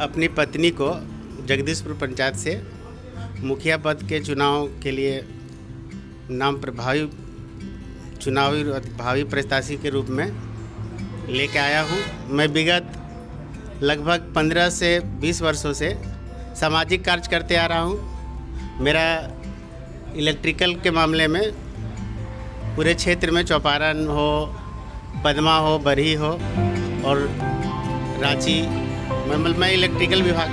अपनी पत्नी को जगदीशपुर पंचायत से मुखिया पद के चुनाव के लिए चुनावी प्रत्याशी के रूप में लेके आया हूँ। मैं विगत लगभग 15 से 20 वर्षों से सामाजिक कार्य करते आ रहा हूँ। मेरा इलेक्ट्रिकल के मामले में पूरे क्षेत्र में चौपारण हो, पदमा हो, बरही हो और रांची, मैं इलेक्ट्रिकल विभाग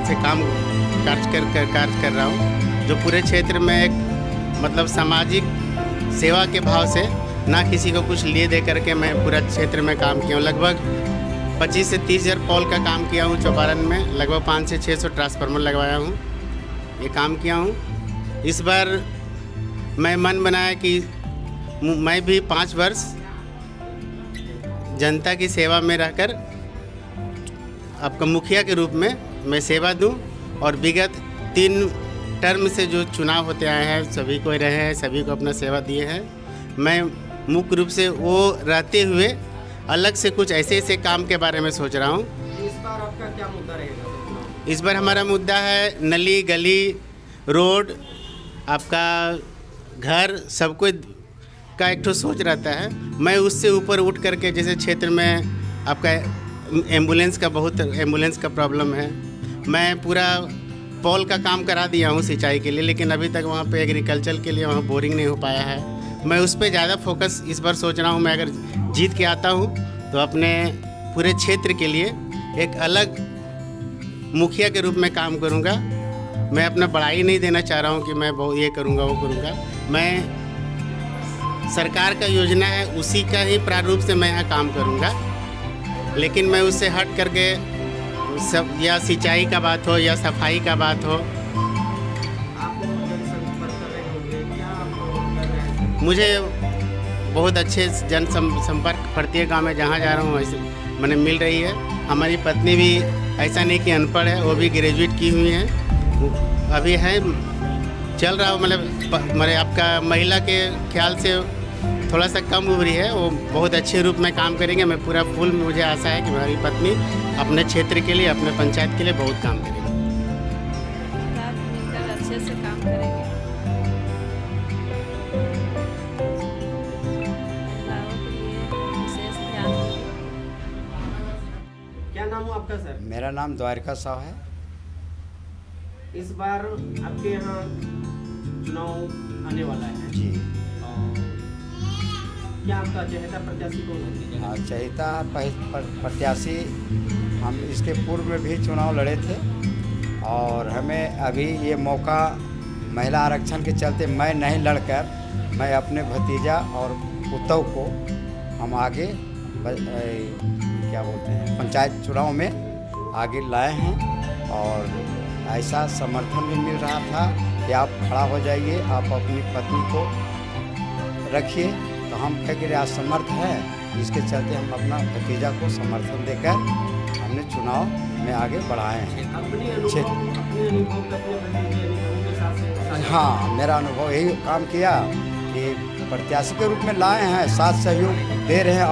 से कार्य कर रहा हूँ, जो पूरे क्षेत्र में एक सामाजिक सेवा के भाव से ना किसी को कुछ लिए दे करके मैं पूरा क्षेत्र में काम किया हूँ। लगभग 25 से 30 हज़ार पोल का काम किया हूँ चौपारण में। लगभग 500 से 600 ट्रांसफार्मर लगवाया हूँ, ये काम किया हूँ। इस बार मैं मन बनाया कि मैं भी 5 वर्ष जनता की सेवा में रहकर आपका मुखिया के रूप में मैं सेवा दूं और विगत 3 टर्म से जो चुनाव होते आए हैं सभी को रहे हैं, सभी को अपना सेवा दिए हैं। मैं मुख्य रूप से वो रहते हुए अलग से कुछ ऐसे काम के बारे में सोच रहा हूँ। इस बार आपका क्या मुद्दा रहेगा? इस बार हमारा मुद्दा है नली, गली, रोड, आपका घर, सबको का एक ठो सोच रहता है। मैं उससे ऊपर उठ करके, जैसे क्षेत्र में आपका एम्बुलेंस का प्रॉब्लम है, मैं पूरा पोल का काम करा दिया हूँ सिंचाई के लिए, लेकिन अभी तक वहाँ पे एग्रीकल्चर के लिए वहाँ बोरिंग नहीं हो पाया है। मैं उस पर ज़्यादा फोकस इस बार सोच रहा हूँ। मैं अगर जीत के आता हूँ तो अपने पूरे क्षेत्र के लिए एक अलग मुखिया के रूप में काम करूँगा। मैं अपना बड़ाई नहीं देना चाह रहा हूँ कि मैं ये करूँगा वो करूँगा। मैं सरकार का योजना है उसी का ही प्रारूप से मैं यहाँ काम करूँगा, लेकिन मैं उससे हट करके सब, या सिंचाई का बात हो या सफाई का बात हो, मुझे बहुत अच्छे जनसंपर्क प्रत्येक गाँव में जहाँ जा रहा हूँ वैसे मैंने मिल रही है। हमारी पत्नी भी ऐसा नहीं कि अनपढ़ है, वो भी ग्रेजुएट की हुई है, अभी है चल रहा हो। मेरे आपका महिला के ख्याल से थोड़ा सा कम उम्र है, वो बहुत अच्छे रूप में काम करेंगे। मैं पूरा फुल, मुझे आशा है कि मेरी पत्नी अपने क्षेत्र के लिए, अपने पंचायत के लिए बहुत काम करेगी। अच्छे से काम करेंगे, महिलाओं के लिए विशेष ध्यान देंगे। क्या नाम हो आपका सर? मेरा नाम द्वारिका साहू है। इस बार आपके यहाँ चुनाव आने वाला है जी। क्या आपका चहेता प्रत्याशी कौन है? हाँ, चहेता प्रत्याशी हम इसके पूर्व में भी चुनाव लड़े थे और हमें अभी ये मौका महिला आरक्षण के चलते मैं नहीं लड़कर मैं अपने भतीजा और पुतों को हम आगे क्या बोलते हैं पंचायत चुनाव में आगे लाए हैं और ऐसा समर्थन भी मिल रहा था कि आप खड़ा हो जाइए, आप अपनी पत्नी को रखिए। तो हम कह के असमर्थ है, इसके चलते हम अपना भतीजा को समर्थन देकर हमने चुनाव में आगे बढ़ाए हैं। हाँ, मेरा अनुभव यही काम किया कि प्रत्याशी के रूप में लाए हैं, साथ सहयोग दे रहे हैं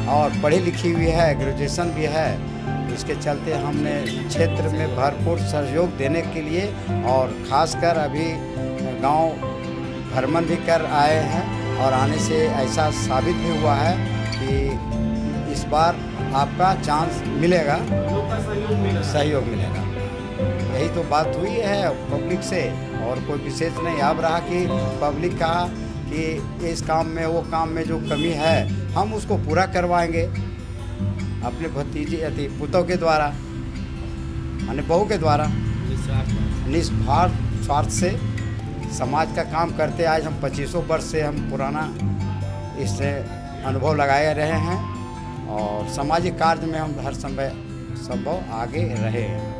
और पढ़ी लिखी हुई है, ग्रेजुएशन भी है। इसके चलते हमने क्षेत्र में भरपूर सहयोग देने के लिए और ख़ासकर अभी गांव भ्रमण भी कर आए हैं और आने से ऐसा साबित भी हुआ है कि इस बार आपका चांस मिलेगा, सहयोग मिलेगा। यही तो बात हुई है पब्लिक से और कोई विशेष नहीं। अब रहा कि पब्लिक कहा कि इस काम में वो काम में जो कमी है हम उसको पूरा करवाएंगे अपने भतीजे पुतों के द्वारा, यानी बहू के द्वारा, निस्वार्थ स्वार्थ से समाज का काम करते। आज हम 25 वर्ष से हम पुराना इससे अनुभव लगाए रहे हैं और सामाजिक कार्य में हम हर समय संभव आगे रहे हैं।